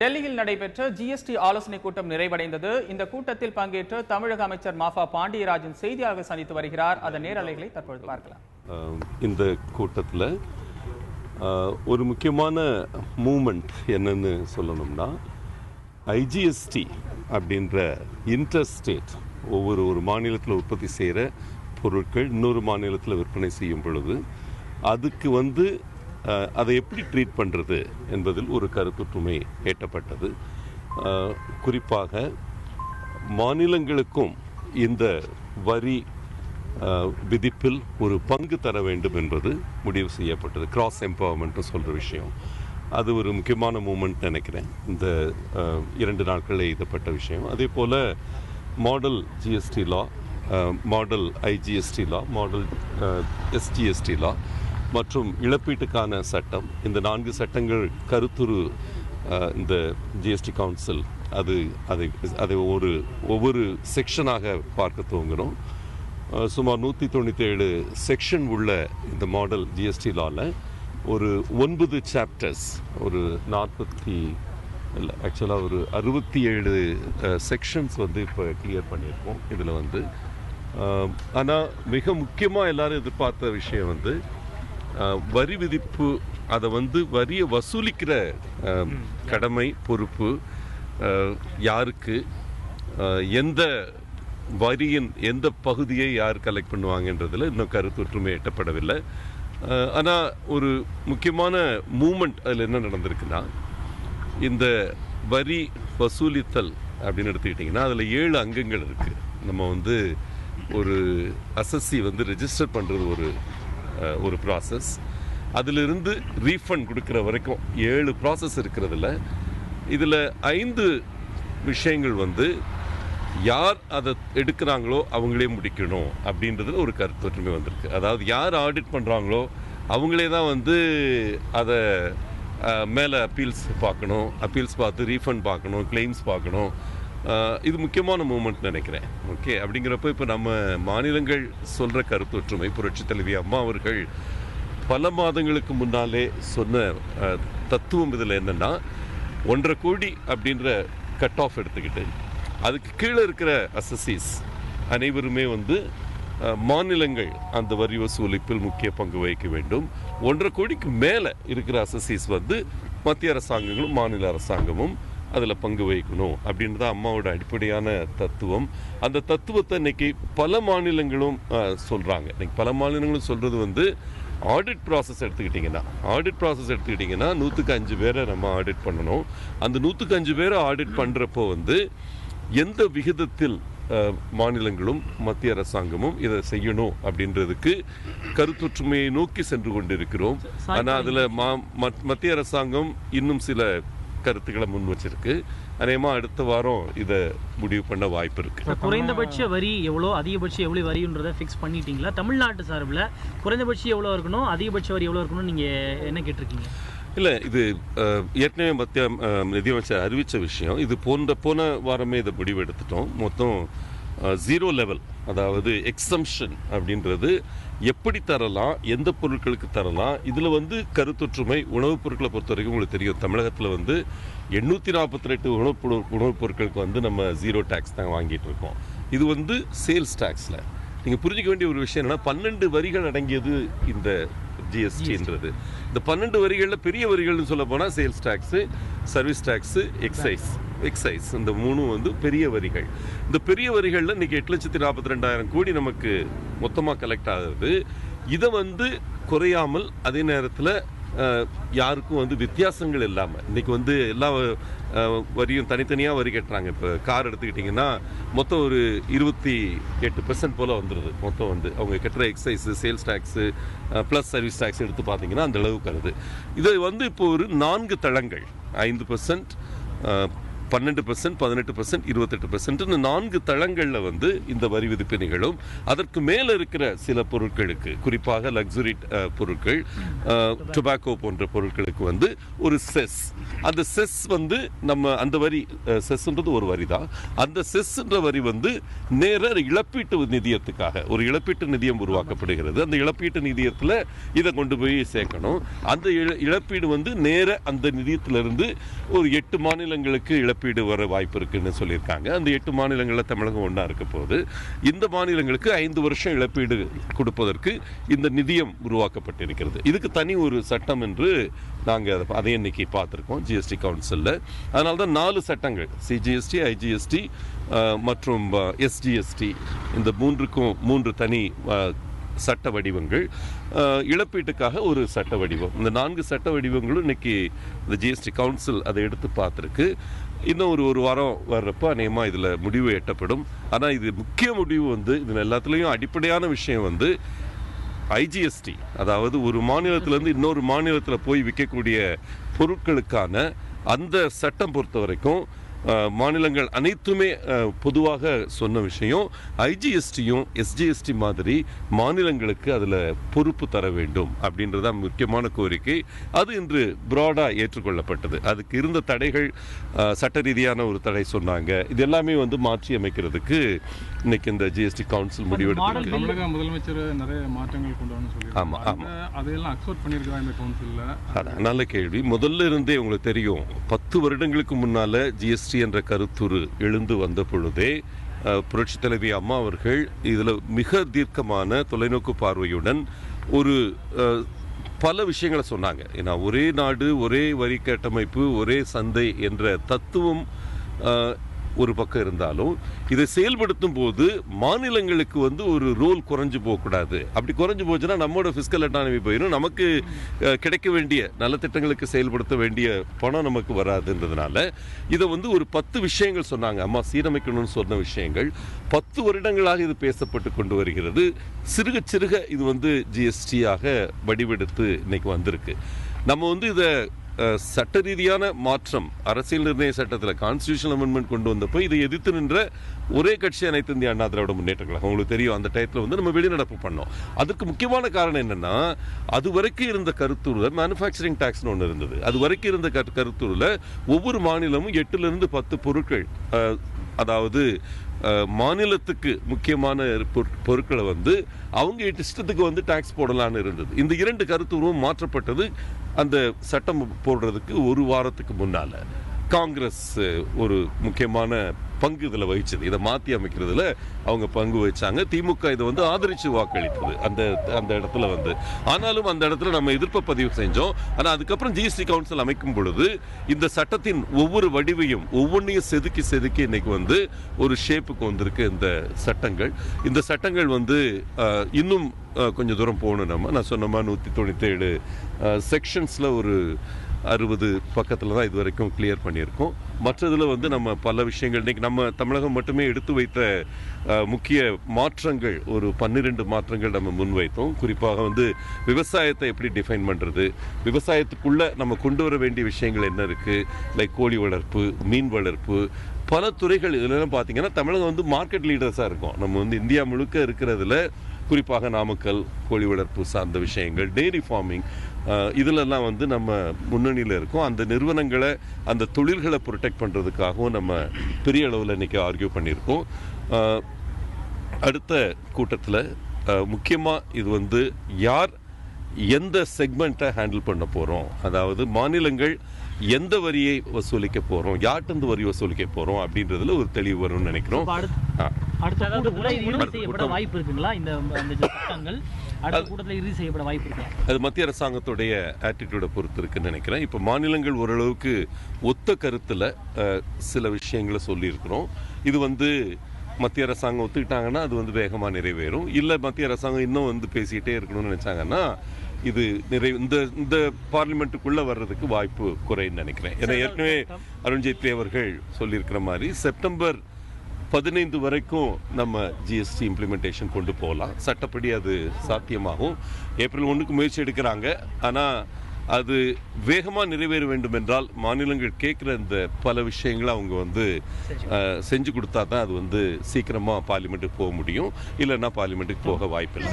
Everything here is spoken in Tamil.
டெல்லியில் நடைபெற்ற ஜிஎஸ்டி ஆலோசனை கூட்டம் நிறைவடைந்தது. இந்த கூட்டத்தில் பங்கேற்ற தமிழக அமைச்சர் மாஃபா பாண்டியராஜன் செய்தியாளர்கள் சந்தித்து வருகிறார். அதன் நேரலைகளை தற்பொழுது பார்க்கலாம். இந்த கூட்டத்தில் ஒரு முக்கியமான மூமெண்ட் என்னன்னு சொல்லணும்னா, ஐஜிஎஸ்டி அப்படின்ற இன்டர்ஸ்டேட் ஒவ்வொரு மாநிலத்தில் உற்பத்தி செய்கிற பொருட்கள் இன்னொரு மாநிலத்தில் விற்பனை செய்யும் பொழுது அதுக்கு அதை எப்படி ட்ரீட் பண்ணுறது என்பதில் ஒரு கருத்தொற்றுமை எட்டப்பட்டது. குறிப்பாக மாநிலங்களுக்கும் இந்த வரி விதிப்பில் ஒரு பங்கு தர வேண்டும் என்பது முடிவு செய்யப்பட்டது. கிராஸ் எம்பவர்மெண்ட்னு சொல்கிற விஷயம் அது ஒரு முக்கியமான மூமெண்ட் நினைக்கிறேன். இந்த 2 நாட்களில் எழுதப்பட்ட விஷயம். அதே போல் மாடல் ஜிஎஸ்டி லா, மாடல் ஐஜிஎஸ்டி லா, மாடல் எஸ்ஜிஎஸ்டி லா மற்றும் இழப்பீட்டுக்கான சட்டம், இந்த 4 சட்டங்கள் கருத்துரு இந்த ஜிஎஸ்டி கவுன்சில் அதை ஒவ்வொரு செக்ஷனாக பார்க்க துவங்கணும். சுமார் 197 செக்ஷன் உள்ள இந்த மாடல் ஜிஎஸ்டி லாவில் ஒரு 9 சாப்டர்ஸ், ஒரு 67 செக்ஷன்ஸ் இப்போ கிளியர் பண்ணியிருக்கோம். இதில் ஆனால் மிக முக்கியமாக எல்லாரும் எதிர்பார்த்த விஷயம் வரி விதிப்பு, அதை வரியை வசூலிக்கிற கடமை பொறுப்பு யாருக்கு, எந்த வரியின் எந்த பகுதியை யார் கலெக்ட் பண்ணுவாங்கன்றதில் இன்னும் கருத்தொற்றுமை எட்டப்படவில்லை. ஆனால் ஒரு முக்கியமான மூமெண்ட் அதில் என்ன நடந்திருக்குன்னா, இந்த வரி வசூலித்தல் அப்படின்னு எடுத்துக்கிட்டிங்கன்னா அதில் 7 அங்கங்கள் இருக்குது. நம்ம ஒரு அசஸ்சி ரெஜிஸ்டர் பண்ணுறது ஒரு ப்ராசஸ், அதிலிருந்து ரீஃபண்ட் கொடுக்குற வரைக்கும் 7 ப்ராசஸ் இருக்கிறதுல இதில் 5 விஷயங்கள் யார் அதை எடுக்கிறாங்களோ அவங்களே முடிக்கணும் அப்படின்றதுல ஒரு கருத்தொற்றுமை வந்திருக்கு. அதாவது யார் ஆடிட் பண்ணுறாங்களோ அவங்களே தான் அதை மேலே அப்பீல்ஸ் பார்க்கணும், அப்பீல்ஸ் பார்த்து ரீஃபண்ட் பார்க்கணும், கிளைம்ஸ் பார்க்கணும். இது முக்கியமான மூமெண்ட் நினைக்கிறேன். ஓகே, அப்படிங்கிறப்ப இப்போ நம்ம மாநிலங்கள் சொல்கிற கருத்தொற்றுமை, புரட்சித் தலைவி அம்மா அவர்கள் பல மாதங்களுக்கு முன்னாலே சொன்ன தத்துவம் இதில் என்னென்னா, 1.5 கோடி அப்படின்ற கட் ஆஃப் எடுத்துக்கிட்டு அதுக்கு கீழே இருக்கிற அசஸீஸ் அனைவருமே மாநிலங்கள் அந்த வரி வசூலிப்பில் முக்கிய பங்கு வகிக்க வேண்டும். 1.5 கோடிக்கு மேலே இருக்கிற அசஸீஸ் மத்திய அரசாங்கங்களும் மாநில அரசாங்கமும் அதில் பங்கு வகிக்கணும் அப்படின்றது அம்மாவோட அடிப்படையான தத்துவம். அந்த தத்துவத்தை இன்னைக்கு பல மாநிலங்களும் சொல்கிறாங்க. இன்னைக்கு பல மாநிலங்களும் சொல்கிறது ஆடிட் ப்ராசஸ் எடுத்துக்கிட்டிங்கன்னா 100க்கு 5 பேரை நம்ம ஆடிட் பண்ணணும். அந்த 100க்கு 5 பேரை ஆடிட் பண்ணுறப்போ எந்த விகிதத்தில் மாநிலங்களும் மத்திய அரசாங்கமும் இதை செய்யணும் அப்படின்றதுக்கு கருத்தொற்றுமையை நோக்கி சென்று கொண்டிருக்கிறோம். ஆனால் அதில் மத்திய அரசாங்கம் இன்னும் சில கருத்துக்களை முன் வச்சிருக்கு. அதேமா அடுத்த வாரம் இதை முடிவு பண்ண வாய்ப்பு இருக்கு. குறைந்தபட்ச வரி எவ்வளோ, அதிகபட்சம் எவ்வளோ வரின்றதை ஃபிக்ஸ் பண்ணிட்டீங்களா? தமிழ்நாட்டு சார்பில் குறைந்தபட்சம் எவ்வளோ இருக்கணும், அதிகபட்ச வரி எவ்வளோ இருக்கணும் நீங்கள் என்ன கேட்டிருக்கீங்க? இல்லை, இது ஏற்கனவே மத்திய நிதியமைச்சர் அறிவித்த விஷயம். இது போன வாரமே இதை முடிவு எடுத்துட்டோம். மொத்தம் 0 லெவல், அதாவது எக்ஸம்ஷன் அப்படின்றது எப்படி தரலாம், எந்த பொருட்களுக்கு தரலாம். இதில் கருத்தொற்றுமை உணவுப் பொருட்களை பொறுத்த வரைக்கும் உங்களுக்கு தெரியும், தமிழகத்தில் 848 உணவுப் பொருட்களுக்கு நம்ம 0 டேக்ஸ் தான் வாங்கிட்டு இருக்கோம். இது சேல்ஸ் டேக்ஸில் நீங்கள் புரிஞ்சிக்க வேண்டிய ஒரு விஷயம் என்னன்னா, 12 வரிகள் அடங்கியது இந்த ஜிஎஸ்டின்றது. இந்த 12 வரிகளில் பெரிய வரிகள்னு சொல்ல போனால் sales tax, service tax, exercise இந்த 3 பெரிய வரிகள். இந்த பெரிய வரிகளில் இன்றைக்கி 8,42,000 கோடி நமக்கு மொத்தமாக கலெக்ட் ஆகுது. இதை குறையாமல் அதே நேரத்தில் யாருக்கும் வித்தியாசங்கள் இல்லாமல் இன்றைக்கி எல்லா வரியும் தனித்தனியாக வரி கட்டுறாங்க. இப்போ கார் எடுத்துக்கிட்டிங்கன்னா மொத்தம் ஒரு 28% போல் வந்துடுது. மொத்தம் அவங்க கட்டுற excise, sales tax plus service tax எடுத்து பார்த்தீங்கன்னா அந்த அளவுக்கு வருது. இதை இப்போ ஒரு 4 தளங்கள் 5%, 12%, 18%, 28% 4 தளங்களில் வந்து இந்த வரி விதிப்பு நிகழும். அதற்கு மேலே இருக்கிற சில பொருட்களுக்கு, குறிப்பாக லக்ஸுரி பொருட்கள், டொபாக்கோ போன்ற பொருட்களுக்கு வந்து ஒரு செஸ், அந்த செஸ் வந்து நம்ம அந்த வரி, செஸ்ன்றது ஒரு வரி தான், அந்த செஸ்ன்ற வரி வந்து நேர இழப்பீட்டு நிதியத்துக்காக ஒரு இழப்பீட்டு நிதியம் உருவாக்கப்படுகிறது. அந்த இழப்பீட்டு நிதியத்தில் இதை கொண்டு போய் சேர்க்கணும். அந்த இழப்பீடு வந்து நேர அந்த நிதியத்திலிருந்து ஒரு 8 மாநிலங்களுக்கு இழப்பீடு வர வாய்ப்பு இருக்குன்னு சொல்லியிருக்காங்க. அந்த 8 மாநிலங்களில் தமிழகம் ஒன்றா இருக்க போது இந்த மாநிலங்களுக்கு 5 வருஷம் இழப்பீடு கொடுப்பதற்கு இந்த நிதியம் உருவாக்கப்பட்டிருக்கிறது. இதுக்கு தனி ஒரு சட்டம் என்று நாங்கள் அதை இன்னைக்கு பார்த்துருக்கோம் ஜிஎஸ்டி கவுன்சிலில். அதனால தான் 4 சட்டங்கள், சிஜிஎஸ்டி, ஐஜிஎஸ்டி மற்றும் எஸ்ஜிஎஸ்டி, இந்த 3 தனி சட்ட வடிவங்கள், இழப்பீட்டுக்காக ஒரு சட்ட வடிவம். இந்த 4 சட்ட வடிவங்களும் இன்னைக்கு இந்த ஜிஎஸ்டி கவுன்சில் அதை எடுத்து பார்த்துருக்கு. இன்னும் ஒரு வாரம் வர்றப்போ அநேகமாக இதில் முடிவு எட்டப்படும். ஆனால் இது முக்கிய முடிவு வந்து இதில் எல்லாத்துலேயும் அடிப்படையான விஷயம் வந்து ஐஜிஎஸ்டி, அதாவது ஒரு மாநிலத்திலேருந்து இன்னொரு மாநிலத்தில் போய் விற்கக்கூடிய பொருட்களுக்கான அந்த சட்டம் பொறுத்த வரைக்கும் மாநிலங்கள் அனைத்துமே பொதுவாக சொன்ன விஷயம், ஐஜிஎஸ்டியும் எஸ்ஜிஎஸ்டி மாதிரி மாநிலங்களுக்கு அதில் பொறுப்பு தர வேண்டும் அப்படின்றத முக்கியமான கோரிக்கை. அது இன்று பிராடாக ஏற்றுக்கொள்ளப்பட்டது. அதுக்கு இருந்த தடைகள், சட்ட ரீதியான ஒரு தடை சொன்னாங்க, இது எல்லாமே வந்து மாற்றி அமைக்கிறதுக்கு இன்னைக்கு இந்த ஜிஎஸ்டி கவுன்சில் முடிவெடுத்து தமிழக முதலமைச்சர் நிறைய மாற்றங்கள் கொண்டு வரணும்னு சொல்லி, ஆமாம் அதையெல்லாம் அக்செப்ட் பண்ணியிருக்கா இந்த கவுன்சிலில்? நல்ல கேள்வி. முதல்ல இருந்தே உங்களுக்கு தெரியும், 10 வருடங்களுக்கு முன்னால் ஜிஎஸ்டி என்ற கருத்துரு எழுந்து வந்த பொழுதே புரட்சி தலைவி அம்மா அவர்கள் இதில் மிக தீர்க்கமான தொலைநோக்கு பார்வையுடன் ஒரு பல விஷயங்களை சொன்னாங்க. ஏன்னா ஒரே நாடு, ஒரே வரி கட்டமைப்பு, ஒரே சந்தை என்ற தத்துவம் ஒரு பக்கம் இருந்தாலும் இதை செயல்படுத்தும் போது மாநிலங்களுக்கு வந்து ஒரு ரோல் குறைஞ்சு போகக்கூடாது. அப்படி குறைஞ்சு போச்சுன்னா நம்மளோட ஃபிஸ்கல் அட்டானமி போயிடும், நமக்கு கிடைக்க வேண்டிய நலத்திட்டங்களுக்கு செயல்படுத்த வேண்டிய பணம் நமக்கு வராதுன்றதுனால இதை வந்து ஒரு 10 விஷயங்கள் சொன்னாங்க. அம்மா சீரமைக்கணும்னு சொன்ன விஷயங்கள் 10 வருடங்களாக இது பேசப்பட்டு கொண்டு வருகிறது. சிறுக சிறுக இது வந்து ஜிஎஸ்டியாக வடிவெடுத்து இன்னைக்கு வந்திருக்கு. நம்ம வந்து இதை சட்ட ரீதியான மாற்றம், அரசியல் நிர்ணய சட்டத்தில் கான்ஸ்டியூஷன் அமெண்ட்மெண்ட் கொண்டு வந்தப்போ இதை எதிர்த்து நின்ற ஒரே கட்சி அனைத்து இந்திய அண்ணா திராவிட முன்னேற்ற கழகம். உங்களுக்கு தெரியும், அந்த டயத்தில் வந்து நம்ம வெளிநடப்பு பண்ணோம். அதுக்கு முக்கியமான காரணம் என்னன்னா, அது வரைக்கும் இருந்த கருத்தூரில் மேனுஃபேக்சரிங் டாக்ஸ்னு ஒன்று இருந்தது. அது வரைக்கும் இருந்த கருத்தூரில் ஒவ்வொரு மாநிலமும் 8லிருந்து 10 பொருட்கள், அதாவது மாநிலத்துக்கு முக்கியமான பொருட்களை வந்து அவங்க இஷ்டத்துக்கு வந்து டாக்ஸ் போடலான்னு இருந்தது. இந்த 2 கருத்துருவும் மாற்றப்பட்டது அந்த சட்டம் போடுறதுக்கு ஒரு வாரத்துக்கு முன்னால. காங்கிரஸ் ஒரு முக்கியமான பங்கு இதில் வகிச்சது. இதை மாற்றி அமைக்கிறதுல அவங்க பங்கு வச்சாங்க. திமுக இதை வந்து ஆதரித்து வாக்களித்தது அந்த இடத்துல வந்து. ஆனாலும் அந்த இடத்துல நம்ம எதிர்ப்பை பதிவு செஞ்சோம். ஆனால் அதுக்கப்புறம் ஜிஎஸ்டி கவுன்சில் அமைக்கும் பொழுது இந்த சட்டத்தின் ஒவ்வொரு வடிவையும் ஒவ்வொன்றையும் செதுக்கி இன்னைக்கு வந்து ஒரு ஷேப்புக்கு வந்திருக்கு இந்த சட்டங்கள். இந்த சட்டங்கள் வந்து இன்னும் கொஞ்சம் தூரம் போகணும். நான் சொன்னமா 197 செக்ஷன்ஸில் ஒரு 60 பக்கத்தில் தான் இது வரைக்கும் கிளியர் பண்ணியிருக்கோம். மற்றதில் வந்து நம்ம பல விஷயங்கள் இன்றைக்கி நம்ம தமிழகம் மட்டுமே எடுத்து வைத்த முக்கிய மாற்றங்கள், ஒரு 12 மாற்றங்கள் நம்ம முன்வைத்தோம். குறிப்பாக வந்து விவசாயத்தை எப்படி டிஃபைன் பண்ணுறது, விவசாயத்துக்குள்ளே நம்ம கொண்டு வர வேண்டிய விஷயங்கள் என்ன இருக்குது, லைக் கோழி வளர்ப்பு, மீன் வளர்ப்பு, பல துறைகள். இதெல்லாம் பார்த்தீங்கன்னா தமிழகம் வந்து மார்க்கெட் லீடர்ஸாக இருக்கும். நம்ம வந்து இந்தியா முழுக்க இருக்கிறதுல குறிப்பாக நாமக்கல் கோழி வளர்ப்பு சார்ந்த விஷயங்கள், டெய்ரி ஃபார்மிங், இதிலெல்லாம் வந்து நம்ம முன்னணியில் இருக்கோம். அந்த நிறுவனங்களை, அந்த தொழில்களை ப்ரொடெக்ட் பண்ணுறதுக்காகவும் நம்ம பெரிய அளவில் இன்றைக்கி ஆர்கியூ பண்ணியிருக்கோம். அடுத்த கூட்டத்தில் முக்கியமாக இது வந்து யார் எந்த செக்மெண்ட்டை ஹேண்டில் பண்ண போகிறோம், அதாவது மாநிலங்கள் எந்த வரியை வசூலிக்க போகிறோம், யார்கிட்ட வரி வசூலிக்க போகிறோம் அப்படின்றதுல ஒரு தெளிவு வரும்னு நினைக்கிறோம். அது மத்திய அரசாங்கத்துடைய ஆட்டிடியூடை பொறுத்து இருக்குன்னு நினைக்கிறேன். இப்போ மாநிலங்கள் ஓரளவுக்கு ஒத்த கருத்தில் சில விஷயங்களை சொல்லியிருக்கிறோம். இது வந்து மத்திய அரசாங்கம் ஒத்துக்கிட்டாங்கன்னா அது வந்து வேகமாக நிறைவேறும். இல்லை மத்திய அரசாங்கம் இன்னும் வந்து பேசிக்கிட்டே இருக்கணும்னு நினச்சாங்கன்னா இது இந்த பார்லிமெண்ட்டுக்குள்ளே வர்றதுக்கு வாய்ப்பு குறைன்னு நினைக்கிறேன். ஏன்னா ஏற்கனவே அருண்ஜேட்லி அவர்கள் சொல்லியிருக்கிற மாதிரி செப்டம்பர் 15 வரைக்கும் நம்ம ஜிஎஸ்டி இம்ப்ளிமெண்டேஷன் கொண்டு போகலாம். சட்டப்படி அது சாத்தியமாகும். ஏப்ரல் 1க்கு முயற்சி எடுக்கிறாங்க. ஆனால் அது வேகமாக நிறைவேற வேண்டும் என்றால் மாநிலங்கள் கேட்குற இந்த பல விஷயங்களை அவங்க வந்து செஞ்சு கொடுத்தா தான் அது வந்து சீக்கிரமாக பார்லிமெண்ட்டுக்கு போக முடியும், இல்லைன்னா பார்லிமெண்ட்டுக்கு போக வாய்ப்பில்லை.